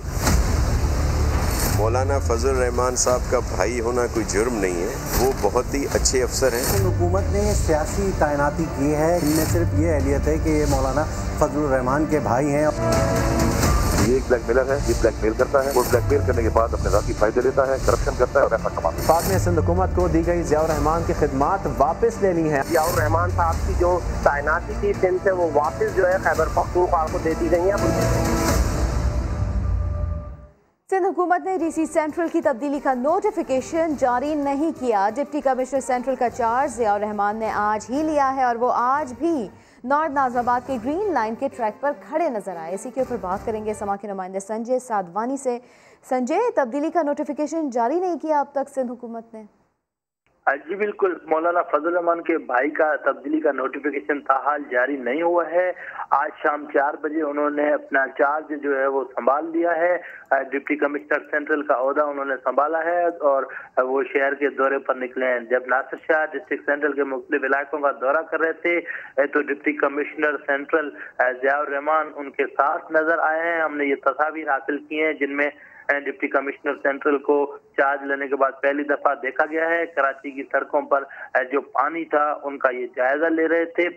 मौलाना फजलुर रहमान साहब का भाई होना कोई जुर्म नहीं है, वो बहुत ही अच्छे अफसर हैं। हुकूमत ने सियासी तैनाती की है, इनमें सिर्फ ये अहलियत है कि ये मौलाना फजलुर रहमान के भाई हैं। ये एक ब्लैकमेलर है, ये ब्लैकमेल करता है, वो ब्लैकमेल करने के बाद अपने ज़ाती फायदे लेता है, करप्शन करता है और ऐसा कमाता है। वफाक ने सिंध हुकूमत को दी गई ज़ियाउर रहमान की खिदमत वापस लेनी है। ज़ियाउर रहमान साहब की जो तैनाती थी सिंध से वो वापस जो है खैबर पख्तूनख्वा को दे दी गई है। सिंध हुकूमत ने डीसी सेंट्रल की तब्दीली का नोटिफिकेशन जारी नहीं किया। डिप्टी कमिश्नर सेंट्रल का चार्ज ज़ियाउर रहमान ने आज ही लिया है और वो आज भी नॉर्थ नाज़िबाद के ग्रीन लाइन के ट्रैक पर खड़े नजर आए। इसी के ऊपर बात करेंगे समा के नुमाइंदे संजय साधवानी से। संजय, तब्दीली का नोटिफिकेशन जारी नहीं किया अब तक सिंध हुकूमत ने? जी बिल्कुल, मौलाना फजलुर रहमान के भाई का तब्दीली का नोटिफिकेशन ताहाल जारी नहीं हुआ है। आज शाम 4 बजे उन्होंने अपना चार्ज जो है वो संभाल लिया है। डिप्टी कमिश्नर सेंट्रल का ओहदा उन्होंने संभाला है और वो शहर के दौरे पर निकले हैं। जब नासिर शाह डिस्ट्रिक्ट सेंट्रल के मुख्तलिफ इलाकों का दौरा कर रहे थे तो deputy commissioner central Ziaur Rahman उनके साथ नजर आए हैं। हमने ये तस्वीर हासिल की हैं जिनमें डिप्टी कमिश्नर सेंट्रल को चार्ज लेने के बाद पहली दफा देखा गया है। कराची की सड़कों पर जो पानी था उनका ये जायजा ले रहे थे।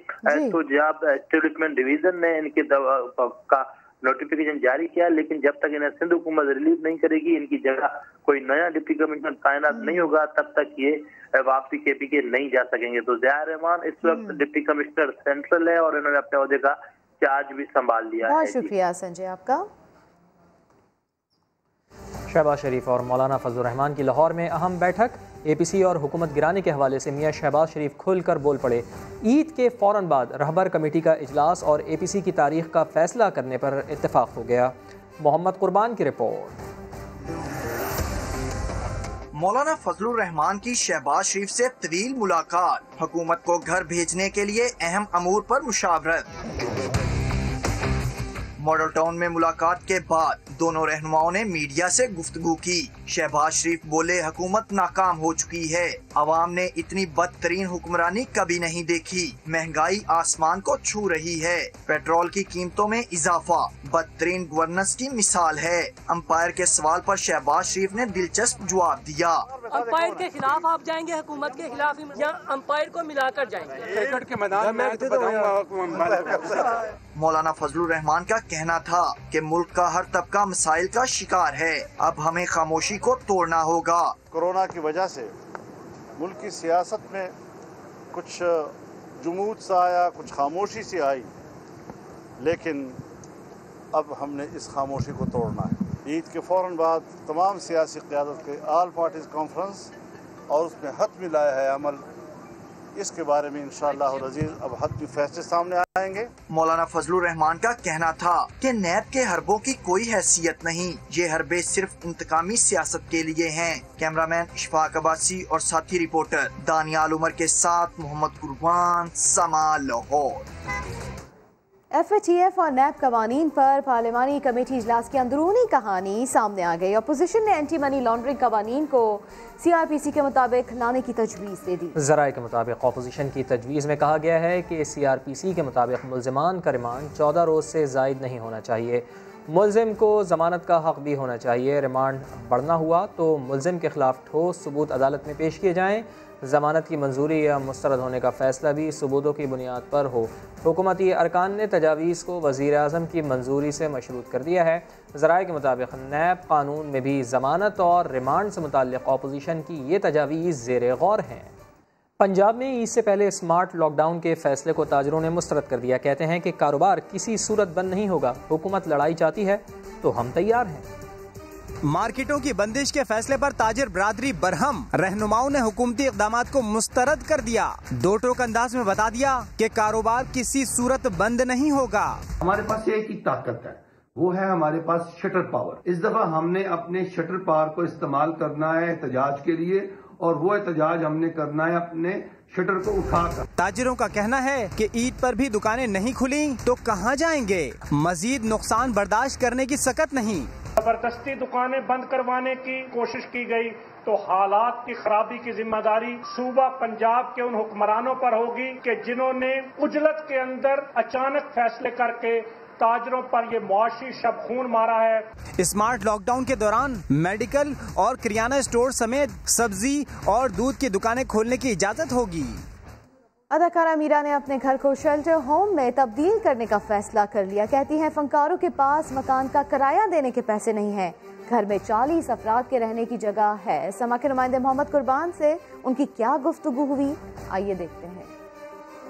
तो जब एस्टेब्लिशमेंट डिवीजन ने इनके का नोटिफिकेशन जारी किया, लेकिन जब तक इन्हें सिंध हुकूमत रिलीज नहीं करेगी, इनकी जगह कोई नया डिप्टी कमिश्नर तैनात नहीं होगा, तब तक ये वापसी केपी के नहीं जा सकेंगे। तो ज़ियाउर रहमान इस वक्त डिप्टी कमिश्नर सेंट्रल है और इन्होंने अपने ओहदे का चार्ज भी संभाल लिया है। बहुत शुक्रिया संजय आपका। शहबाज शरीफ और मौलाना फजलुर रहमान की लाहौर में अहम बैठक। APC और हुकूमत गिराने के हवाले से मियां शहबाज शरीफ खुलकर बोल पड़े। ईद के फ़ौरन बाद रहबर कमेटी का इजलास और APC की तारीख का फैसला करने पर इत्तेफाक हो गया। मोहम्मद कुर्बान की रिपोर्ट। मौलाना फजलुर रहमान की शहबाज शरीफ से तवील मुलाकात, हुकूमत को घर भेजने के लिए अहम अमूर पर मुशावरत। मॉडल टाउन में मुलाकात के बाद दोनों रहनुमाओं ने मीडिया से गुफ्तगू की। शहबाज शरीफ बोले, हुकूमत नाकाम हो चुकी है, अवाम ने इतनी बदतरीन हुक्मरानी कभी नहीं देखी, महंगाई आसमान को छू रही है, पेट्रोल की कीमतों में इजाफा बदतरीन गवर्नेंस की मिसाल है। अंपायर के सवाल पर शहबाज शरीफ ने दिलचस्प जवाब दिया। अंपायर के खिलाफ आप जाएंगे, हुकूमत के खिलाफ, या अंपायर को मिलाकर जाएंगे? क्रिकेट के मैदान में तो बताऊंगा। मौलाना फजलुर रहमान का कहना था कि मुल्क का हर तबका मसाइल का शिकार है, अब हमें खामोशी को तोड़ना होगा। कोरोना की वजह से मुल्क की सियासत में कुछ जुमूद सा आया, कुछ खामोशी सी आई, लेकिन अब हमने इस खामोशी को तोड़ना है। ईद के फ़ौरन बाद तमाम सियासी क़यादत के ऑल पार्टीज़ कॉन्फ्रेंस और उसमें हतमी लाया है अमल, इसके बारे में इंशाअल्लाह अज़ीज़ अब हतमी फैसले सामने आएंगे। मौलाना फजलुर रहमान का कहना था कि नैब के हरबों की कोई हैसियत नहीं, ये हरबे सिर्फ इंतकामी सियासत के लिए हैं। कैमरामैन इशफाक अब्बासी और साथी रिपोर्टर दानियाल उमर के साथ मोहम्मद कुर्बान, समा लाहौर। FATF और नैब कवानीन पर पार्लिमानी कमेटी इजलास की अंदरूनी कहानी सामने आ गई। अपोजिशन ने एंटी मनी लॉन्ड्रिंग कवानीन को CRPC के मुताबिक लाने की तजवीज़ दे दी। ज़राए के मुताबिक अपोजिशन की तजवीज़ में कहा गया है कि CRPC के मुताबिक मुल्ज़िमान का रिमांड 14 रोज़ से ज़ायद नहीं होना चाहिए। मुल्ज़िम को ज़मानत का हक़ भी होना चाहिए। रिमांड बढ़ना हुआ तो मुल्ज़िम के ख़िलाफ़ ठोस सबूत अदालत में पेश किए जाएँ। ज़मानत की मंजूरी या मुस्तरद होने का फ़ैसला भी सबूतों की बुनियाद पर हो। हुकूमती अरकान ने तजावीज़ को वज़ीर आज़म की मंजूरी से मशरूत कर दिया है। ज़राए के मुताबिक नैब कानून में भी ज़मानत और रिमांड से मुताल्लिक़ अपोजिशन की ये तजावीज़ ज़ेरे गौर हैं। पंजाब में ईद से पहले स्मार्ट लॉकडाउन के फैसले को ताजरों ने मुस्तरद कर दिया। कहते हैं कि कारोबार किसी सूरत बंद नहीं होगा, हुकूमत लड़ाई चाहती है तो हम तैयार हैं। मार्केटों की बंदिश के फैसले पर ताजिर बरादरी बरहम, रहनुमाओं ने हुकूमती इक़दामात को मुस्तरद कर दिया। दो टोक अंदाज में बता दिया कि कारोबार किसी सूरत बंद नहीं होगा। हमारे पास एक ही ताकत है, वो है हमारे पास शटर पावर। इस दफा हमने अपने शटर पावर को इस्तेमाल करना है एहतजाज के लिए, और वो एहतजाज हमने करना है अपने शटर को उठाकर। ताजिरों का कहना है कि ईद पर भी दुकानें नहीं खुली तो कहां जाएंगे, मजीद नुकसान बर्दाश्त करने की सकत नहीं। जबरदस्ती दुकानें बंद करवाने की कोशिश की गई तो हालात की खराबी की जिम्मेदारी सूबा पंजाब के उन हुक्मरानों पर होगी कि जिन्होंने उजलत के अंदर अचानक फैसले करके ताजरों पर ये मुआशी शबखून मारा है। स्मार्ट लॉकडाउन के दौरान मेडिकल और किराना स्टोर समेत सब्जी और दूध की दुकानें खोलने की इजाजत होगी। अदाकारा मीरा ने अपने घर को शेल्टर होम में तब्दील करने का फैसला कर लिया। कहती हैं फनकारों के पास मकान का किराया देने के पैसे नहीं हैं, घर में 40 अफराद के रहने की जगह है। समा के नुमाइंदे मोहम्मद कुर्बान से उनकी क्या गुफ्तगू हुई, आइए देखते हैं।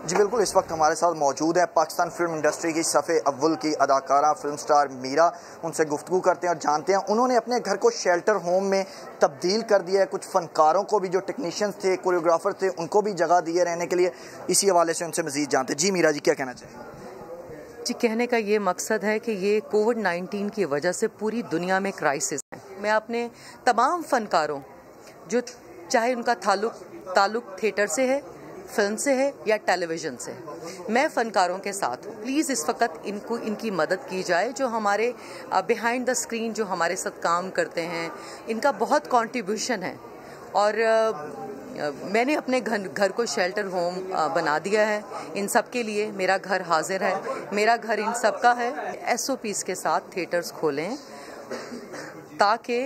जी बिल्कुल, इस वक्त हमारे साथ मौजूद है पाकिस्तान फिल्म इंडस्ट्री की सफ़े अव्वल की अदाकारा फिल्म स्टार मीरा। उनसे गुफ्तगू करते हैं और जानते हैं उन्होंने अपने घर को शेल्टर होम में तब्दील कर दिया है। कुछ फनकारों को भी, जो टेक्नीशियंस थे, कोरियोग्राफर थे, उनको भी जगह दी है रहने के लिए। इसी हवाले से उनसे मज़ीद जानते हैं। जी मीरा जी, क्या कहना चाहिए? जी, कहने का ये मकसद है कि ये कोविड-19 की वजह से पूरी दुनिया में क्राइसिस है। मैं अपने तमाम फनकारों, जो चाहे उनका ताल्लुक थिएटर से है, फिल्म से है या टेलीविज़न से, मैं फ़नकारों के साथ हूँ। प्लीज़ इस वक्त इनकी मदद की जाए, जो हमारे बिहाइंड द स्क्रीन जो हमारे साथ काम करते हैं, इनका बहुत कंट्रीब्यूशन है। और मैंने अपने घर को शेल्टर होम बना दिया है इन सब के लिए। मेरा घर हाजिर है, मेरा घर इन सब का है। SOPs के साथ थिएटर्स खोलें ताकि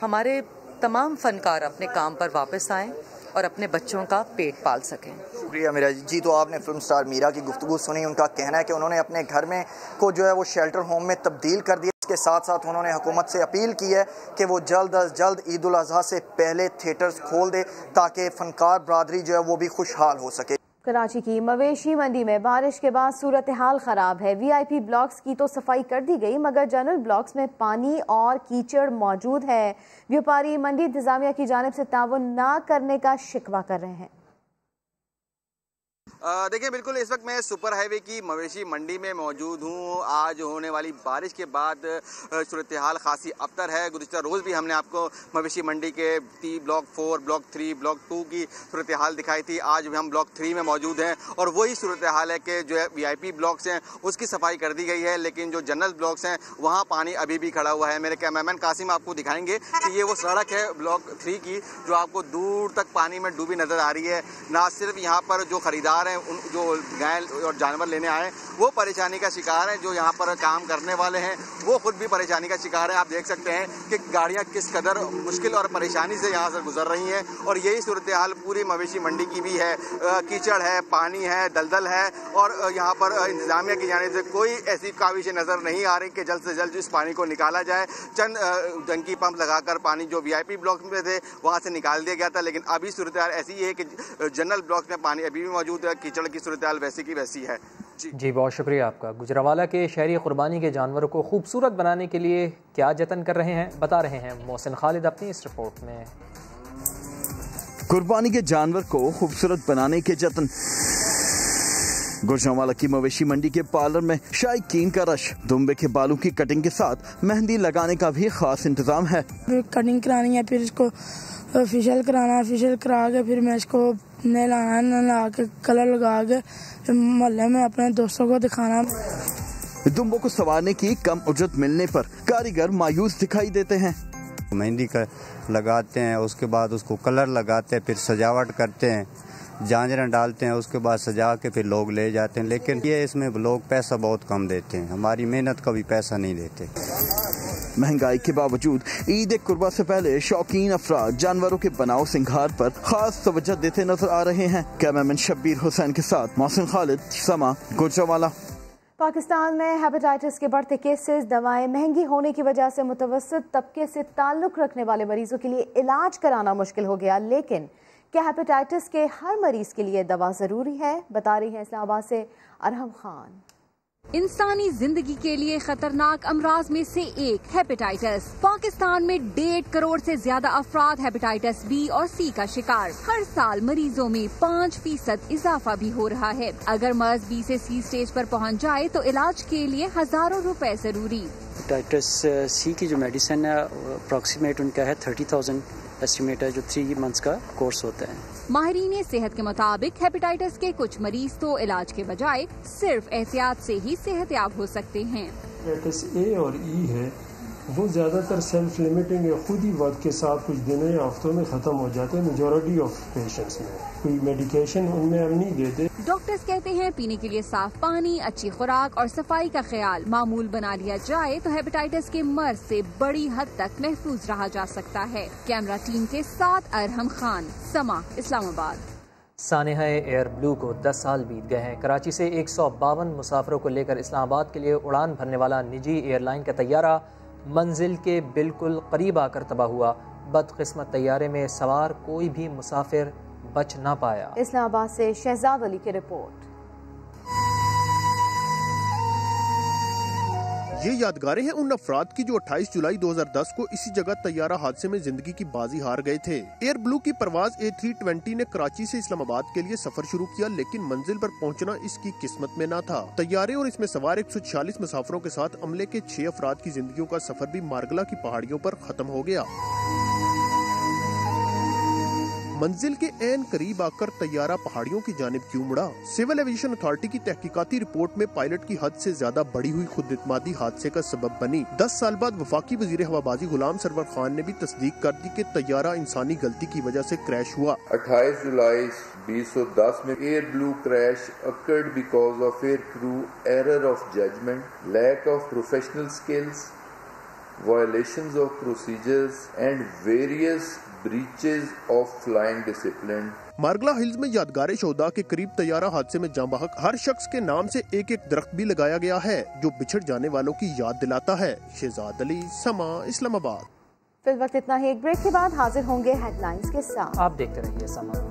हमारे तमाम फनकार अपने काम पर वापस आएँ और अपने बच्चों का पेट पाल सकें। शुक्रिया मीरा जी। तो आपने फिल्म स्टार मीरा की गुफ्तगू सुनी। उनका कहना है कि उन्होंने अपने घर में को जो है वो शेल्टर होम में तब्दील कर दिया। इसके साथ साथ उन्होंने हुकूमत से अपील की है कि वो जल्द अज जल्द ईद उल अज़हा से पहले थिएटर्स खोल दे ताकि फनकार बरादरी जो है वो भी खुशहाल हो सके। कराची की मवेशी मंडी में बारिश के बाद सूरत हाल खराब है। VIP ब्लॉक्स की तो सफाई कर दी गई, मगर जनरल ब्लॉक्स में पानी और कीचड़ मौजूद है। व्यापारी मंडी इंतजामिया की जानिब से ताउन न करने का शिकवा कर रहे हैं। देखिए बिल्कुल इस वक्त मैं सुपर हाईवे की मवेशी मंडी में मौजूद हूँ। आज होने वाली बारिश के बाद सूरत हाल खासी अबतर है। गुज़िश्ता रोज़ भी हमने आपको मवेशी मंडी के ब्लॉक 4, ब्लॉक 3, ब्लॉक 2 की सूरत हाल दिखाई थी। आज भी हम ब्लॉक 3 में मौजूद हैं और वही सूरत हाल है कि जो है VIP ब्लॉक्स हैं उसकी सफाई कर दी गई है, लेकिन जो जनरल ब्लॉक्स हैं वहाँ पानी अभी भी खड़ा हुआ है। मेरे कैमरामैन कासिम आपको दिखाएंगे कि ये वो सड़क है ब्लॉक 3 की जो आपको दूर तक पानी में डूबी नज़र आ रही है। ना सिर्फ यहाँ पर जो खरीदार हैं, जो गाय और जानवर लेने आए वो परेशानी का शिकार हैं, जो यहाँ पर काम करने वाले हैं वो खुद भी परेशानी का शिकार हैं। आप देख सकते हैं कि गाड़ियाँ किस कदर मुश्किल और परेशानी से यहाँ से गुजर रही हैं और यही सूरत हाल पूरी मवेशी मंडी की भी है। कीचड़ है, पानी है, दलदल है और यहाँ पर इंतजामिया की जाने से कोई ऐसी काविशें नज़र नहीं आ रही कि जल्द से जल्द इस पानी को निकाला जाए। चंद टंकी पंप लगाकर पानी जो VIP ब्लॉक में थे वहाँ से निकाल दिया गया था, लेकिन अभी सूरत हाल ऐसी है कि जनरल ब्लॉक में पानी अभी भी मौजूद है। कीचड़ की सूरत हाल वैसी की वैसी है। जी बहुत शुक्रिया आपका। गुजरावाला के शहरी कुर्बानी के जानवरों को खूबसूरत बनाने के लिए क्या जतन कर रहे हैं बता रहे हैं मोहसिन खालिद अपनी इस रिपोर्ट में। कुर्बानी के जानवर को खूबसूरत बनाने के जतन। गुजरावाला की मवेशी मंडी के पार्लर में शायकीन का रश। दुम्बे के बालों की कटिंग के साथ मेहंदी लगाने का भी खास इंतजाम है। कटिंग करानी है, फिर इसको फेशियल कराना है, फेशियल करा के फिर मैं इसको नहला के कलर लगा के मोहल्ले में अपने दोस्तों को दिखाना। दुम्बों को संवारने की कम उजरत मिलने पर कारीगर मायूस दिखाई देते हैं। मेहंदी का लगाते हैं, उसके बाद उसको कलर लगाते हैं, फिर सजावट करते हैं, झांझरें डालते हैं, उसके बाद सजा के फिर लोग ले जाते हैं। लेकिन ये इसमें लोग पैसा बहुत कम देते हैं, हमारी मेहनत का भी पैसा नहीं देते। महंगाई के बावजूद ईद कुर्बा से पहले शौकीन अफराद जानवरों के बनाव सिंगार पर खास तवज्जो देते नजर आ रहे हैं। कैमरामैन शब्बीर हुसैन के साथ मोहसिन खालिद, समा, गुजरावाला। पाकिस्तान में हेपेटाइटिस के बढ़ते केसेस, दवाएं महंगी होने की वजह से मुतवस्सित तबके से ताल्लुक रखने वाले मरीजों के लिए इलाज कराना मुश्किल हो गया। लेकिन क्या हेपेटाइटिस के हर मरीज के लिए दवा जरूरी है? बता रही हैं इस्लामाबाद से अरहम खान। इंसानी जिंदगी के लिए खतरनाक अमराज में से एक हेपेटाइटिस। पाकिस्तान में 1.5 करोड़ से ज्यादा अफराद हेपेटाइटिस B और C का शिकार। हर साल मरीजों में 5% इजाफा भी हो रहा है। अगर मर्ज B से C स्टेज पर पहुंच जाए तो इलाज के लिए हजारों रुपए जरूरी। हेपेटाइटिस C की जो मेडिसिन है अप्रॉक्सीमेट उनका है 30,000 एस्टिमेट है, जो 3 मंथ्स का कोर्स होता है। माहिरीन सेहत के मुताबिक हेपेटाइटिस के कुछ मरीज तो इलाज के बजाय सिर्फ एहतियात से ही सेहतयाब हो सकते हैं। हेपेटाइटिस A और E है वो ज्यादातर सेल्फ लिमिटिंग है, खुद ही वक्त के साथ कुछ दिनों या हफ्तों में खत्म हो जाते हैं मेजॉरिटी ऑफ पेशेंट्स में। कोई मेडिकेशन उनमें हम नहीं देते। डॉक्टर्स कहते हैं पीने के लिए साफ पानी, अच्छी खुराक और सफाई का ख्याल मामूल बना लिया जाए तो हेपेटाइटिस के मर्ज से बड़ी हद तक महफूज रहा जा सकता है। कैमरा टीम के साथ अरहम खान, समा, इस्लामाबाद। सानेहा एयर ब्लू को 10 साल बीत गए हैं। कराची से 152 मुसाफिरों को लेकर इस्लामाबाद के लिए उड़ान भरने वाला निजी एयरलाइन का तैयारा मंजिल के बिल्कुल करीब आकर तबाह हुआ। बदकिस्मत तैयारे में सवार कोई भी मुसाफिर बच ना पाया। इस्लामाबाद से शहजाद अली की रिपोर्ट। ये यादगारें हैं उन अफराद की जो 28 जुलाई 2010 को इसी जगह तैयारा हादसे में जिंदगी की बाजी हार गए थे। एयर ब्लू की परवाज A320 ने कराची से इस्लामाबाद के लिए सफर शुरू किया, लेकिन मंजिल पर पहुंचना इसकी किस्मत में न था। तैयारे और इसमें सवार 146 मुसाफिरों के साथ अमले के 6 अफराद की जिंदगियों का सफर भी मारगला की पहाड़ियों पर खत्म हो गया। मंजिल के ऐन करीब आकर तैयारा पहाड़ियों की जानिब क्यों मुड़ा? सिविल एविएशन अथॉरिटी की तहकीकाती रिपोर्ट में पायलट की हद से ज्यादा बढ़ी हुई खुदएतमादी हादसे का सबब बनी। 10 साल बाद वफाकी वजीर हवाबाजी गुलाम सरवर खान ने भी तस्दीक कर दी कि तैयारा इंसानी गलती की वजह से क्रैश हुआ। 28 जुलाई 2010 में air blue crash occurred because of air crew error of judgment, lack of professional skills, violations of procedures and various breaches of flying discipline। Margalla hills में यादगार शोदा के करीब तैयारा हादसे में जाँ बहक हर शख्स के नाम से एक एक दरख्त भी लगाया गया है जो बिछड़ जाने वालों की याद दिलाता है। शहजाद अली, समा, इस्लामाबाद। फिल वक्त इतना ही। एक ब्रेक के बाद हाजिर होंगे हेडलाइंस के साथ। आप देखते रहिए समा।